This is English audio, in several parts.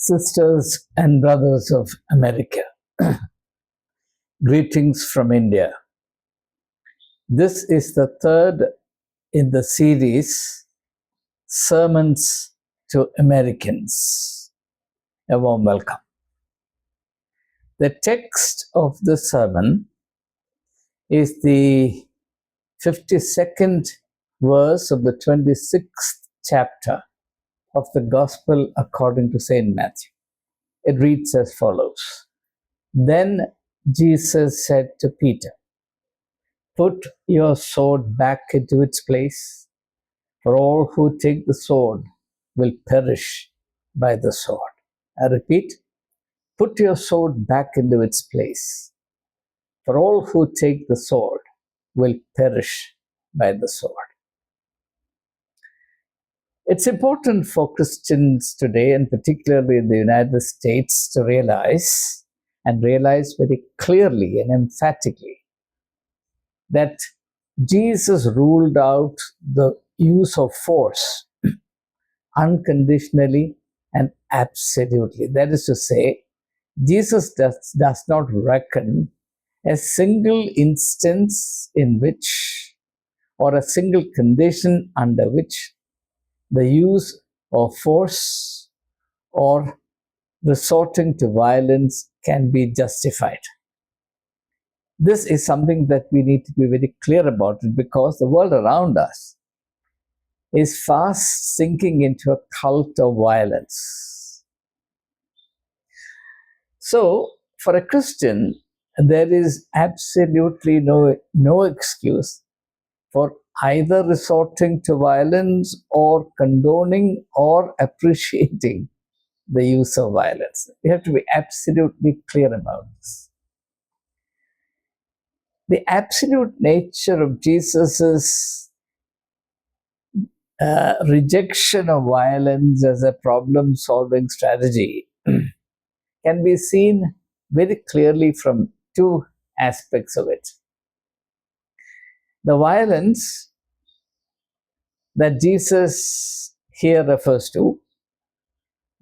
Sisters and brothers of America, greetings from India. This is the third in the series, Sermons to Americans. A warm welcome. The text of the sermon is the 52nd verse of the 26th chapter of the Gospel according to St. Matthew. It reads as follows. Then Jesus said to Peter, "Put your sword back into its place, for all who take the sword will perish by the sword." I repeat, put your sword back into its place, for all who take the sword will perish by the sword. It's important for Christians today, and particularly in the United States, to realize very clearly and emphatically that Jesus ruled out the use of force unconditionally and absolutely. That is to say, Jesus does not reckon a single instance in which, or a single condition under which, the use of force or resorting to violence can be justified. This is something that we need to be very clear about it, because the world around us is fast sinking into a cult of violence. So, for a Christian, there is absolutely no excuse for either resorting to violence or condoning or appreciating the use of violence. We have to be absolutely clear about this. The absolute nature of Jesus's rejection of violence as a problem-solving strategy can be seen very clearly from two aspects of it. The violence that Jesus here refers to,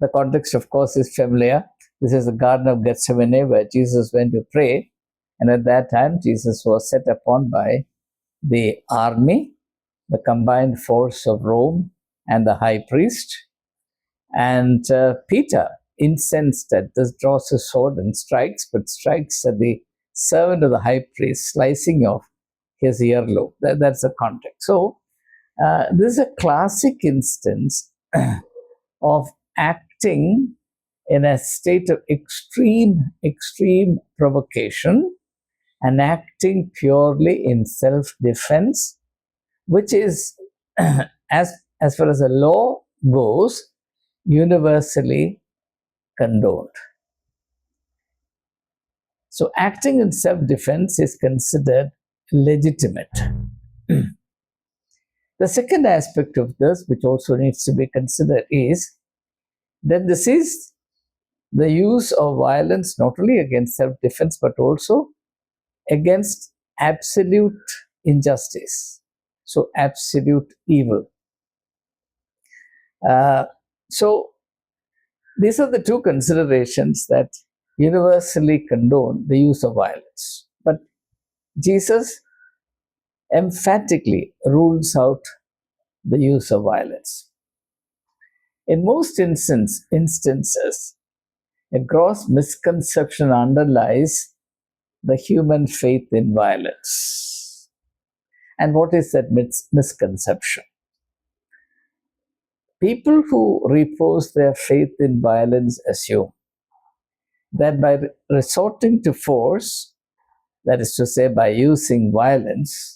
the context, of course, is familiar. This is the Garden of Gethsemane, where Jesus went to pray, and at that time, Jesus was set upon by the army, the combined force of Rome and the high priest. And Peter, incensed at this, draws his sword and strikes at the servant of the high priest, slicing off his earlobe. That's the context. So, this is a classic instance of acting in a state of extreme provocation and acting purely in self-defense, which is, as far as the law goes, universally condoned. So acting in self-defense is considered legitimate. The second aspect of this, which also needs to be considered, is that this is the use of violence not only against self-defense but also against absolute injustice, so absolute evil. So these are the two considerations that universally condone the use of violence. But Jesus emphatically rules out the use of violence. In most instances, a gross misconception underlies the human faith in violence. And what is that misconception? People who repose their faith in violence assume that by resorting to force, that is to say, by using violence,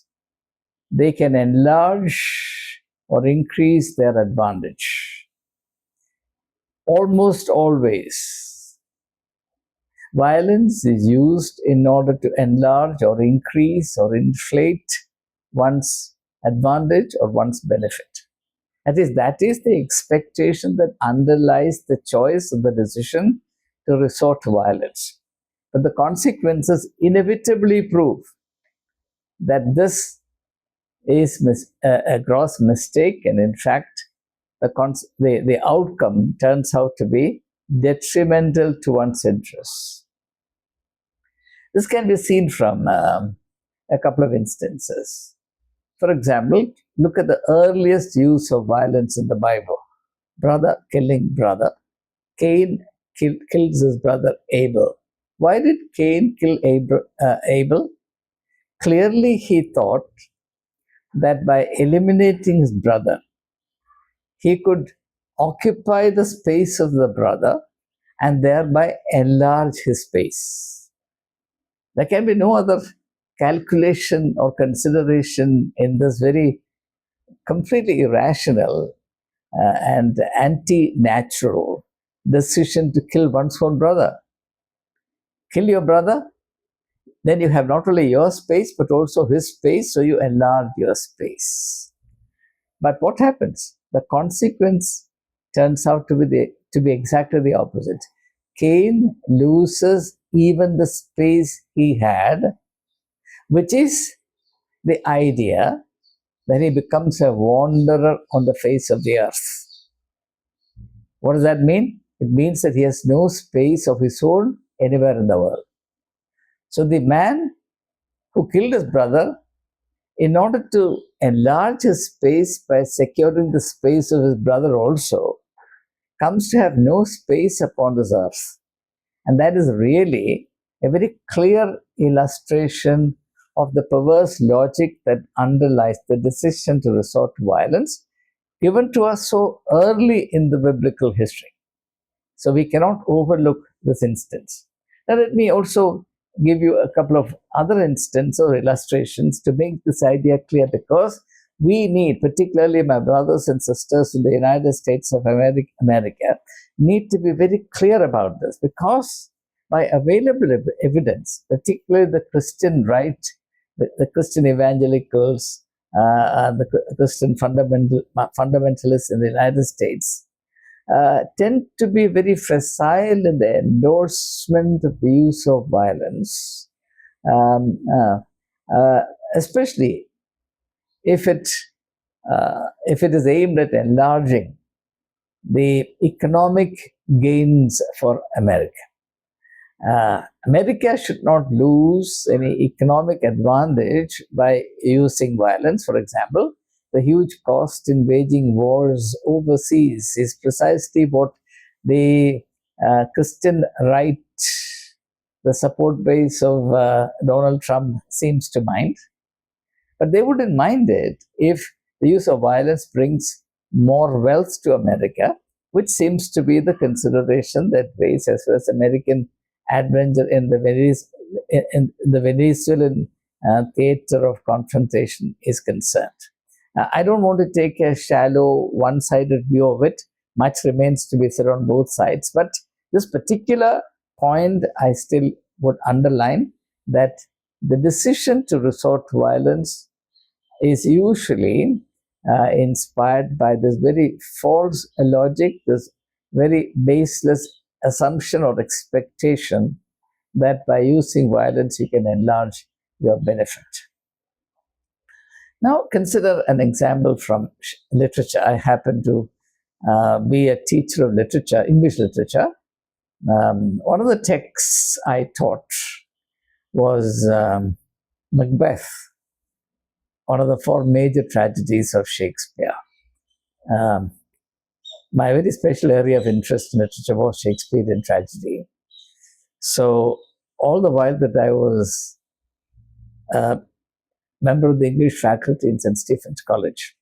they can enlarge or increase their advantage. Almost always, violence is used in order to enlarge or increase or inflate one's advantage or one's benefit. That is the expectation that underlies the choice of the decision to resort to violence. But the consequences inevitably prove that this is a gross mistake, and in fact, the outcome turns out to be detrimental to one's interests. This can be seen from a couple of instances. For example, look at the earliest use of violence in the Bible. Brother killing brother. Cain kills his brother Abel. Why did Cain kill Abel? Clearly, he thought that by eliminating his brother, he could occupy the space of the brother and thereby enlarge his space. There can be no other calculation or consideration in this very completely irrational and anti-natural decision to kill one's own brother. Kill your brother, then you have not only your space but also his space, so you enlarge your space. But what happens? The consequence turns out to be exactly the opposite. Cain loses even the space he had, which is the idea that he becomes a wanderer on the face of the earth. What does that mean? It means that he has no space of his own anywhere in the world. So the man who killed his brother, in order to enlarge his space by securing the space of his brother also, comes to have no space upon this earth. And that is really a very clear illustration of the perverse logic that underlies the decision to resort to violence, given to us so early in the biblical history. So we cannot overlook this instance. Now let me also give you a couple of other instances or illustrations to make this idea clear, because we need, particularly my brothers and sisters in the United States of America, need to be very clear about this, because by available evidence, particularly the Christian right, the Christian evangelicals, the Christian fundamentalists in the United States, tend to be very facile in the endorsement of the use of violence, especially if it is aimed at enlarging the economic gains for America. America should not lose any economic advantage by using violence. For example, the huge cost in waging wars overseas is precisely what the Christian right, the support base of Donald Trump, seems to mind. But they wouldn't mind it if the use of violence brings more wealth to America, which seems to be the consideration that weighs as far as American adventure in the Venezuelan theater of confrontation is concerned. I don't want to take a shallow, one-sided view of it. Much remains to be said on both sides. But this particular point, I still would underline that the decision to resort to violence is usually inspired by this very false logic, this very baseless assumption or expectation that by using violence you can enlarge your benefit. Now consider an example from literature. I happen to be a teacher of literature, English literature. One of the texts I taught was Macbeth, one of the four major tragedies of Shakespeare. My very special area of interest in literature was Shakespearean tragedy. So all the while that I was a member of the English faculty in St. Stephen's College,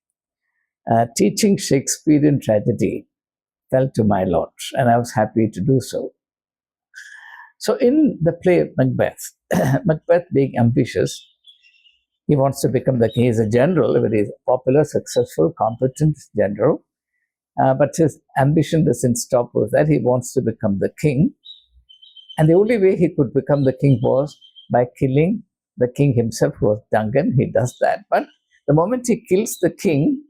teaching Shakespearean tragedy fell to my lot, and I was happy to do so. So in the play Macbeth, Macbeth being ambitious, he wants to become the king. He's a general, a very popular, successful, competent general. But his ambition doesn't stop with that. He wants to become the king. And the only way he could become the king was by killing the king himself, who was Duncan. He does that. But the moment he kills the king,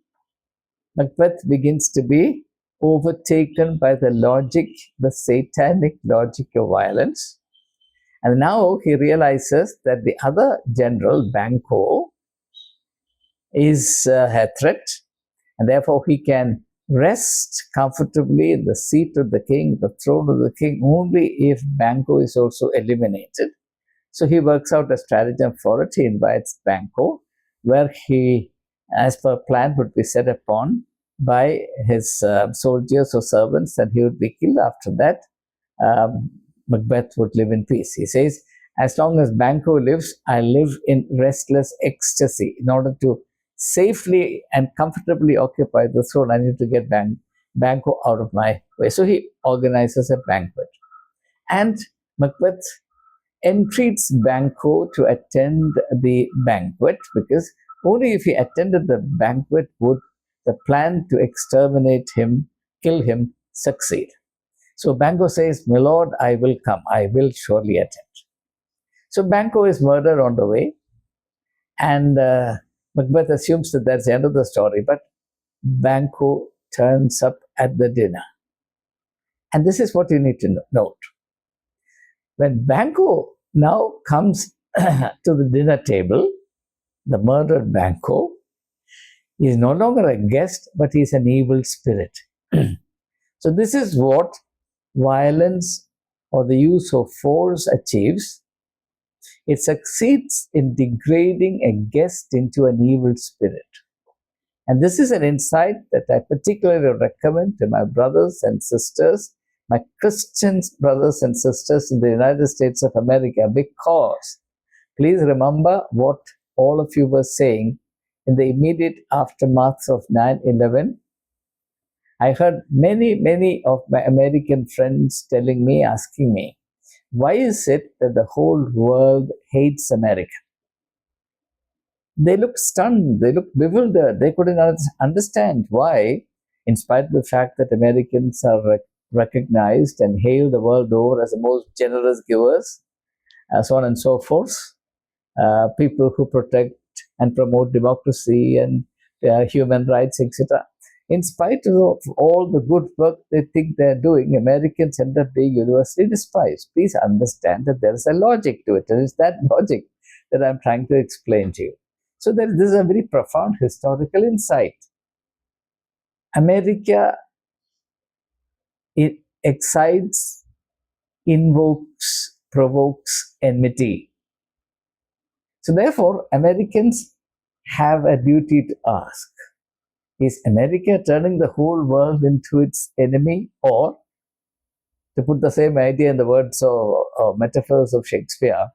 Macbeth begins to be overtaken by the logic, the satanic logic of violence. And now he realizes that the other general, Banquo, is a threat. And therefore he can rest comfortably in the seat of the king, the throne of the king, only if Banquo is also eliminated. So he works out a stratagem for it. He invites Banquo, where he, as per plan, would be set upon by his soldiers or servants, and he would be killed. After that, Macbeth would live in peace. He says, as long as Banquo lives, I live in restless ecstasy. In order to safely and comfortably occupy the throne, I need to get Banquo out of my way. So he organizes a banquet. And Macbeth entreats Banquo to attend the banquet, because only if he attended the banquet would the plan to exterminate him, kill him, succeed. So Banquo says, "My lord, I will come. I will surely attend." So Banquo is murdered on the way, and Macbeth assumes that that's the end of the story, but Banquo turns up at the dinner. And this is what you need to note. When Banquo now comes to the dinner table, the murdered Banquo is no longer a guest, but he's an evil spirit. So this is what violence or the use of force achieves. It succeeds in degrading a guest into an evil spirit. And this is an insight that I particularly recommend to my brothers and sisters, my Christian brothers and sisters in the United States of America, because please remember what all of you were saying in the immediate aftermath of 9/11. I heard many of my American friends telling me, asking me, why is it that the whole world hates America? They looked stunned, they looked bewildered, they couldn't understand why, in spite of the fact that Americans are recognized and hailed the world over as the most generous givers, so on and so forth, people who protect and promote democracy and human rights, etc. In spite of all the good work they think they're doing, Americans end up being universally despised. Please understand that there is a logic to it. It is that logic that I'm trying to explain to you. So this is a very profound historical insight. America, it excites, invokes, provokes enmity. So therefore, Americans have a duty to ask, is America turning the whole world into its enemy? Or, to put the same idea in the words or metaphors of Shakespeare,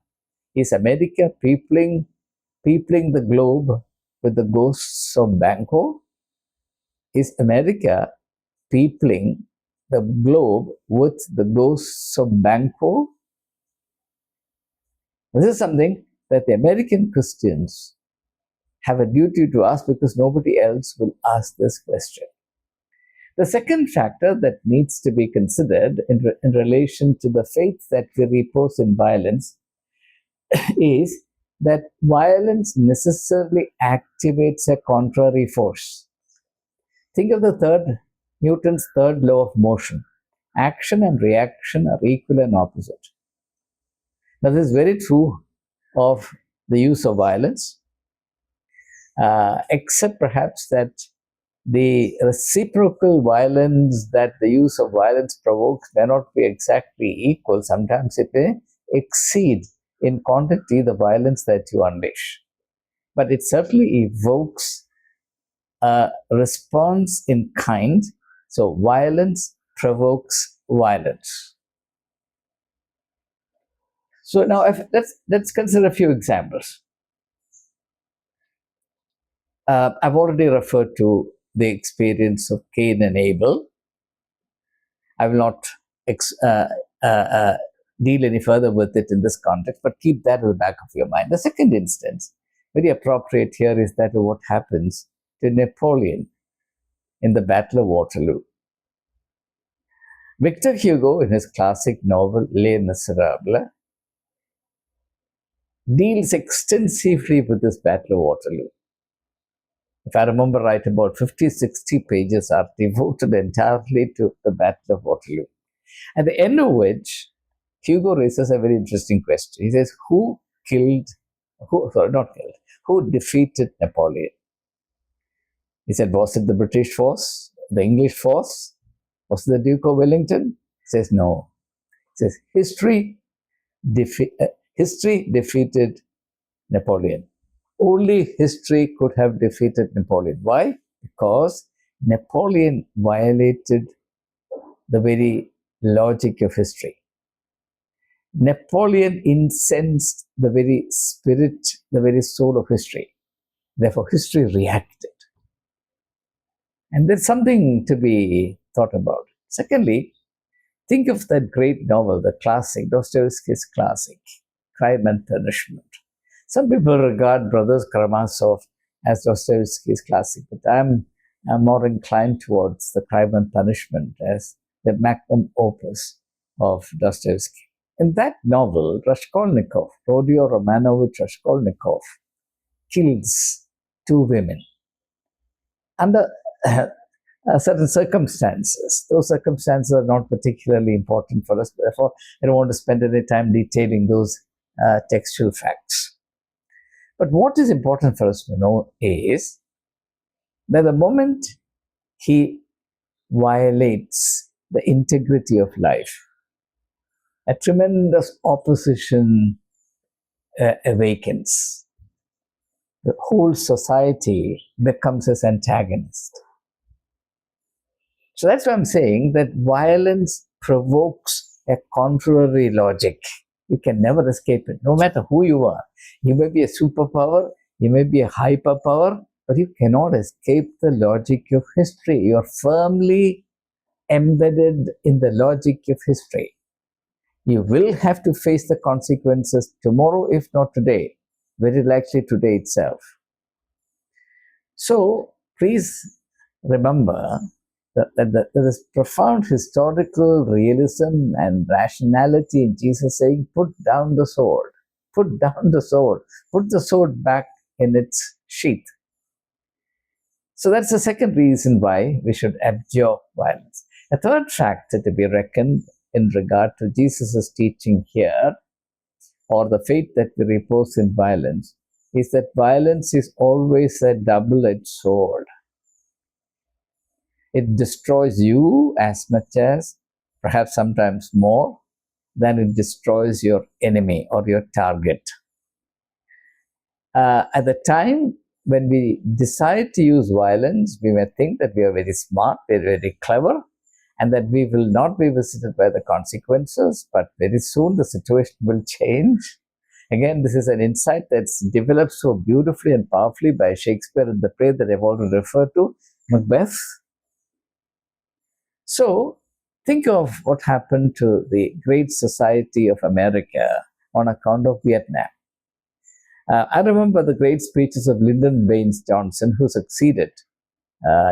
is America peopling the globe with the ghosts of Banquo? Is America peopling the globe with the ghosts of Banquo? This is something that the American Christians have a duty to ask, because nobody else will ask this question. The second factor that needs to be considered in relation to the faith that we repose in violence is that violence necessarily activates a contrary force. Think of Newton's third law of motion. Action and reaction are equal and opposite. Now, this is very true of the use of violence, except perhaps that the reciprocal violence that the use of violence provokes may not be exactly equal. Sometimes it may exceed in quantity the violence that you unleash. But it certainly evokes a response in kind. So violence provokes violence. So now let's consider a few examples. I've already referred to the experience of Cain and Abel. I will not deal any further with it in this context, but keep that in the back of your mind. The second instance, very appropriate here, is that of what happens to Napoleon in the Battle of Waterloo. Victor Hugo, in his classic novel Les Miserables, deals extensively with this Battle of Waterloo. If I remember right, about 50-60 pages are devoted entirely to the Battle of Waterloo. At the end of which, Hugo raises a very interesting question. He says, who defeated Napoleon? He said, was it the British force? the English force? Was the Duke of Wellington? Says no. Says history defeated Napoleon. Only history could have defeated Napoleon. Why? Because Napoleon violated the very logic of history. Napoleon incensed the very spirit, the very soul of history. Therefore, history reacted. And there's something to be thought about. Secondly, think of that great novel, the classic, Dostoevsky's classic, Crime and Punishment. Some people regard Brothers Karamazov as Dostoevsky's classic, but I'm more inclined towards the Crime and Punishment as the magnum opus of Dostoevsky. In that novel, Raskolnikov, Rodion Romanovich Raskolnikov, kills two women under certain circumstances. Those circumstances are not particularly important for us. Therefore, I don't want to spend any time detailing those textual facts. But what is important for us to know is that the moment he violates the integrity of life, a tremendous opposition awakens. The whole society becomes his antagonist. So that's why I'm saying that violence provokes a contrary logic. You can never escape it, no matter who you are. You may be a superpower, you may be a hyperpower, but you cannot escape the logic of history. You are firmly embedded in the logic of history. You will have to face the consequences tomorrow, if not today, very likely today itself. So please remember that there is profound historical realism and rationality in Jesus saying, put down the sword, put down the sword, put the sword back in its sheath. So that's the second reason why we should abjure violence. A third factor to be reckoned in regard to Jesus' teaching here, or the faith that we repose in violence, is that violence is always a double-edged sword. It destroys you as much as, perhaps sometimes more, than it destroys your enemy or your target. At the time when we decide to use violence, we may think that we are very smart, we are very clever, and that we will not be visited by the consequences, but very soon the situation will change. Again, this is an insight that's developed so beautifully and powerfully by Shakespeare in the play that I've already referred to, Macbeth. So, think of what happened to the great society of America on account of Vietnam. I remember the great speeches of Lyndon Baines Johnson, who succeeded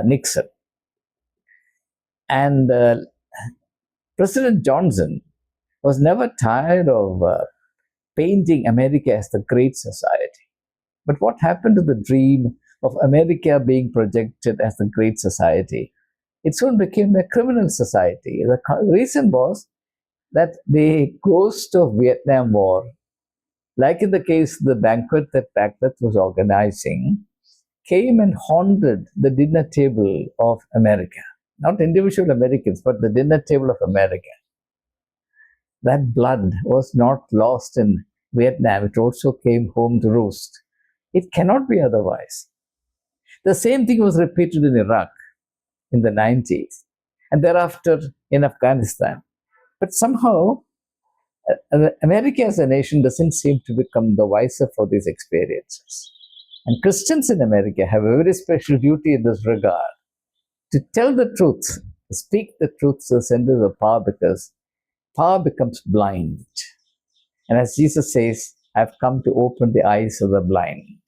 Nixon. And President Johnson was never tired of painting America as the great society. But what happened to the dream of America being projected as the great society? It soon became a criminal society. The reason was that the ghost of Vietnam War, like in the case of the banquet that Macbeth was organizing, came and haunted the dinner table of America. Not individual Americans, but the dinner table of America. That blood was not lost in Vietnam. It also came home to roost. It cannot be otherwise. The same thing was repeated in Iraq in the 90s, and thereafter in Afghanistan. But somehow, America as a nation doesn't seem to become the wiser for these experiences. And Christians in America have a very special duty in this regard, to tell the truth, to speak the truth to the centers of power, because power becomes blind. And as Jesus says, I've come to open the eyes of the blind.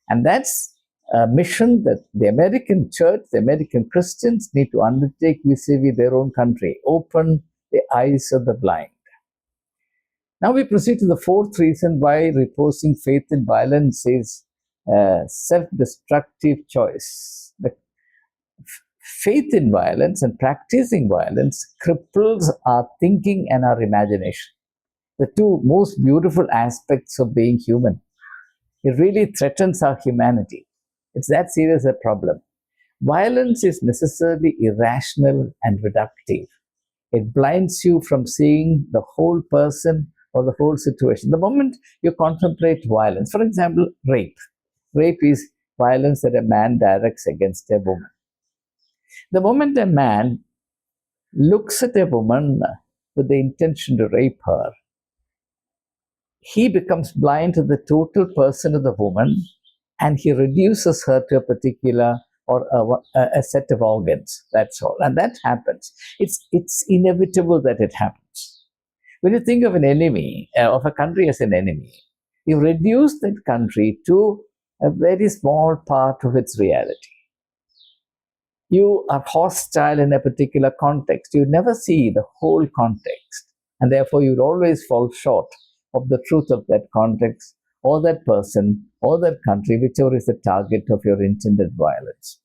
And that's a mission that the American church, the American Christians need to undertake vis-a-vis their own country, open the eyes of the blind. Now we proceed to the fourth reason why reposing faith in violence is a self-destructive choice. The faith in violence and practicing violence cripples our thinking and our imagination, the two most beautiful aspects of being human. It really threatens our humanity. It's that serious a problem. Violence is necessarily irrational and reductive. It blinds you from seeing the whole person or the whole situation. The moment you contemplate violence, for example, rape. Rape is violence that a man directs against a woman. The moment a man looks at a woman with the intention to rape her, he becomes blind to the total person of the woman, and he reduces her to a particular or a set of organs. That's all. And that happens. It's inevitable that it happens. When you think of an enemy, of a country as an enemy, you reduce that country to a very small part of its reality. You are hostile in a particular context. You never see the whole context. And therefore, you'll always fall short of the truth of that context or that person or that country, whichever is the target of your intended violence.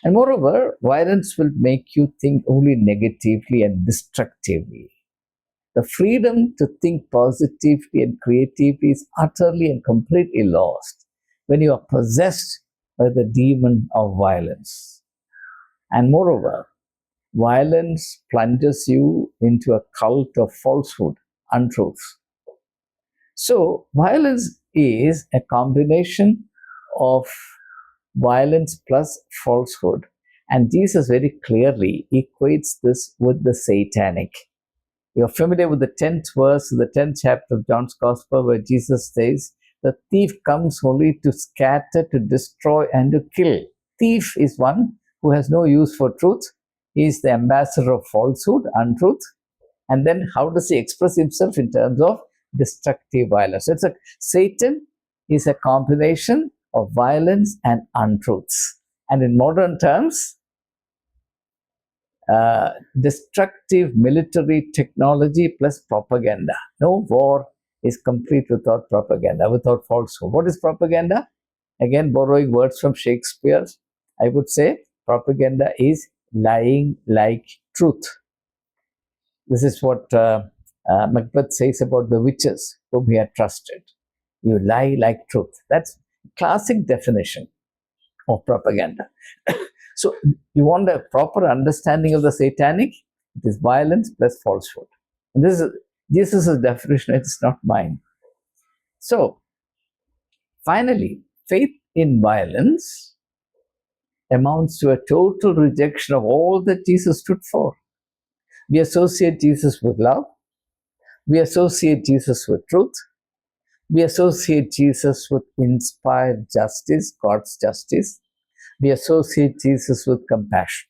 And moreover, violence will make you think only negatively and destructively. The freedom to think positively and creatively is utterly and completely lost when you are possessed by the demon of violence. And moreover, violence plunges you into a cult of falsehood, untruth. So, violence is a combination of violence plus falsehood. And Jesus very clearly equates this with the satanic. You're familiar with the 10th verse of the 10th chapter of John's Gospel, where Jesus says, the thief comes only to scatter, to destroy, and to kill. Thief is one who has no use for truth. He is the ambassador of falsehood, untruth. And then how does he express himself in terms of destructive violence? Satan is a combination of violence and untruths. And in modern terms, destructive military technology plus propaganda. No war is complete without propaganda, without falsehood. What is propaganda? Again, borrowing words from Shakespeare, I would say propaganda is lying like truth. This is what Macbeth says about the witches whom he had trusted. You lie like truth. That's classic definition of propaganda. So you want a proper understanding of the satanic? It is violence plus falsehood. And this is Jesus' definition, it's not mine. So finally, faith in violence amounts to a total rejection of all that Jesus stood for. We associate Jesus with love. We associate Jesus with truth. We associate Jesus with inspired justice, God's justice. We associate Jesus with compassion,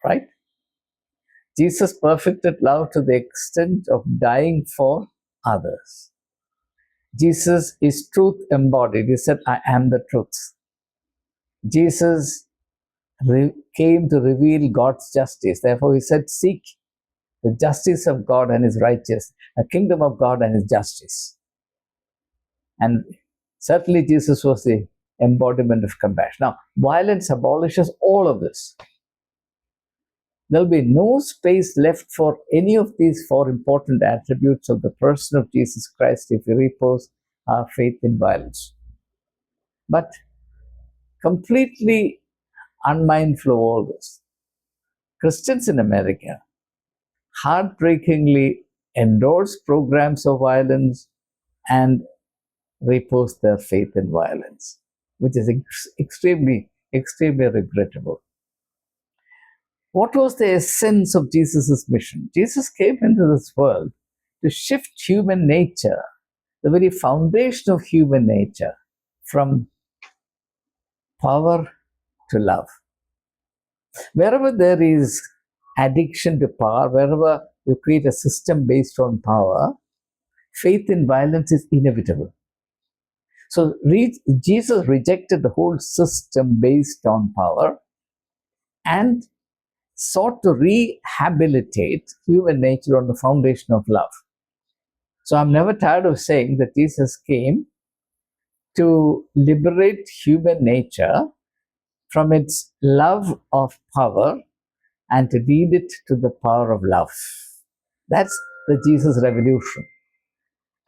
right? Jesus perfected love to the extent of dying for others. Jesus is truth embodied. He said, I am the truth. Jesus came to reveal God's justice. Therefore, he said, seek the justice of God and his righteousness, the kingdom of God and his justice. And certainly Jesus was the embodiment of compassion. Now, violence abolishes all of this. There'll be no space left for any of these four important attributes of the person of Jesus Christ if we repose our faith in violence. But completely unmindful of all this, Christians in America heartbreakingly endorse programs of violence and repose their faith in violence, which is extremely, extremely regrettable. What was the essence of Jesus' mission? Jesus came into this world to shift human nature, the very foundation of human nature, from power to love. Wherever there is addiction to power, wherever you create a system based on power, faith in violence is inevitable. So Jesus rejected the whole system based on power and sought to rehabilitate human nature on the foundation of love. So I'm never tired of saying that Jesus came to liberate human nature from its love of power and to lead it to the power of love. That's the Jesus revolution.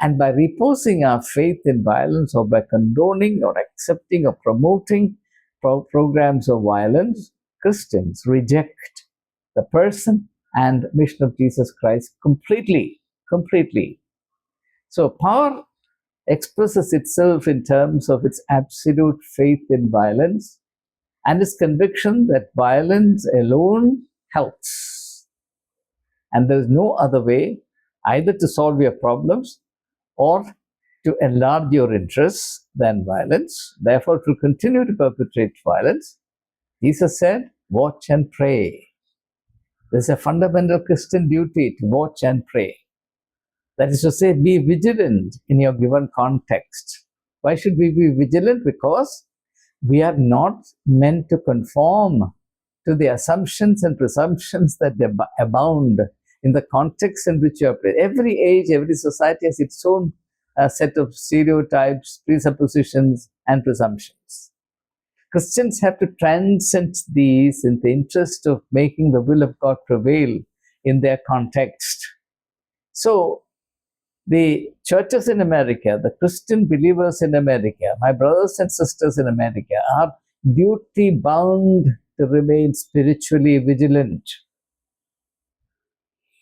And by reposing our faith in violence, or by condoning or accepting or promoting programs of violence, Christians reject the person and mission of Jesus Christ completely. Completely. So power expresses itself in terms of its absolute faith in violence and its conviction that violence alone helps. And there is no other way either to solve your problems or to enlarge your interests than violence. Therefore, to continue to perpetrate violence, Jesus said, watch and pray. There's a fundamental Christian duty to watch and pray. That is to say, be vigilant in your given context. Why should we be vigilant? Because we are not meant to conform to the assumptions and presumptions that abound in the context in which you operate. Every age, every society has its own set of stereotypes, presuppositions, and presumptions. Christians have to transcend these in the interest of making the will of God prevail in their context. So, the churches in America, the Christian believers in America, my brothers and sisters in America are duty bound to remain spiritually vigilant.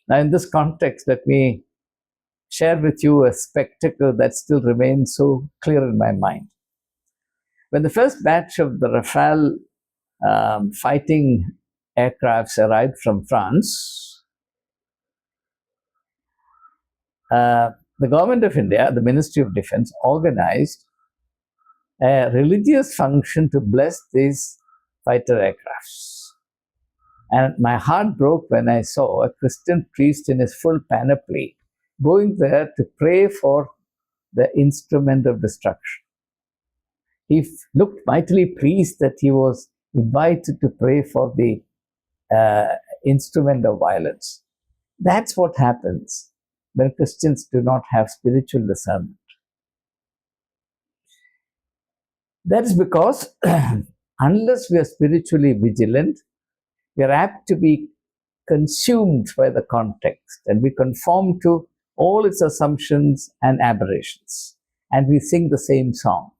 Now, in this context, let me share with you a spectacle that still remains so clear in my mind. When the first batch of the Rafale fighting aircrafts arrived from France, the government of India, the Ministry of Defense, organized a religious function to bless these fighter aircrafts. And my heart broke when I saw a Christian priest in his full panoply going there to pray for the instrument of destruction. He looked mightily pleased that he was invited to pray for the instrument of violence. That's what happens when Christians do not have spiritual discernment. That is because unless we are spiritually vigilant, we are apt to be consumed by the context and we conform to all its assumptions and aberrations, and we sing the same song.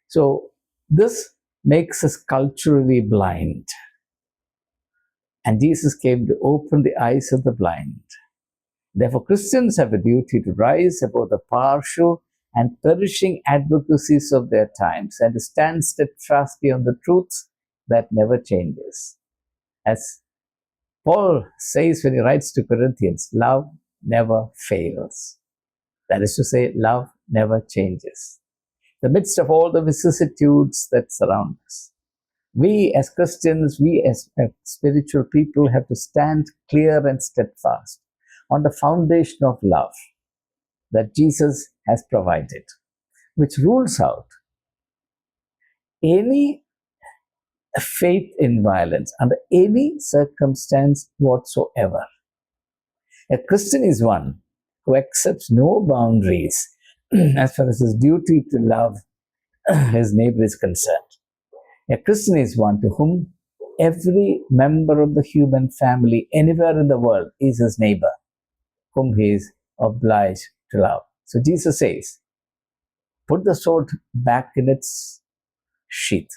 So this makes us culturally blind. And Jesus came to open the eyes of the blind. Therefore, Christians have a duty to rise above the partial and perishing advocacies of their times and to stand steadfastly on the truth that never changes. As Paul says when he writes to Corinthians, love never fails. That is to say, love never changes. In the midst of all the vicissitudes that surround us, we as Christians, we as spiritual people have to stand clear and steadfast on the foundation of love that Jesus has provided, which rules out any faith in violence under any circumstance whatsoever. A Christian is one who accepts no boundaries as far as his duty to love his neighbor is concerned. A Christian is one to whom every member of the human family anywhere in the world is his neighbor, whom he is obliged to love. So Jesus says, put the sword back in its sheath.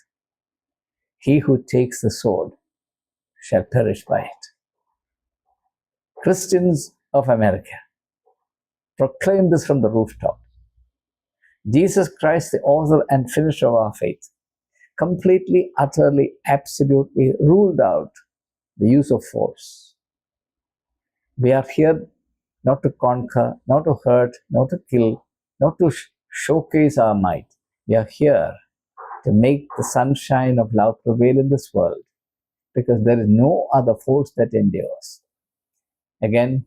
He who takes the sword shall perish by it. Christians of America, proclaim this from the rooftop. Jesus Christ, the author and finisher of our faith, completely, utterly, absolutely ruled out the use of force. We are here not to conquer, not to hurt, not to kill, not to showcase our might. We are here to make the sunshine of love prevail in this world, because there is no other force that endures. Again,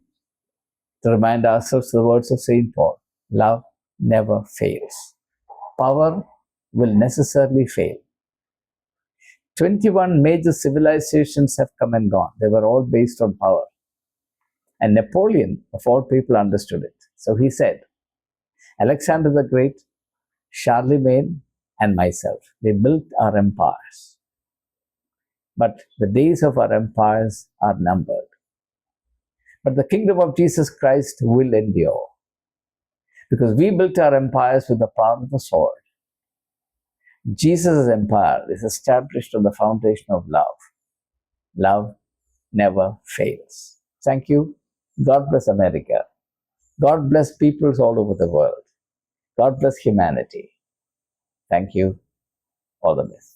to remind ourselves the words of St. Paul, love never fails. Power will necessarily fail. 21 major civilizations have come and gone. They were all based on power. And Napoleon, of all people, understood it. So he said, Alexander the Great, Charlemagne, and myself, we built our empires. But the days of our empires are numbered. But the kingdom of Jesus Christ will endure. Because we built our empires with the power of the sword. Jesus' empire is established on the foundation of love. Love never fails. Thank you. God bless America. God bless peoples all over the world. God bless humanity. Thank you. All the best.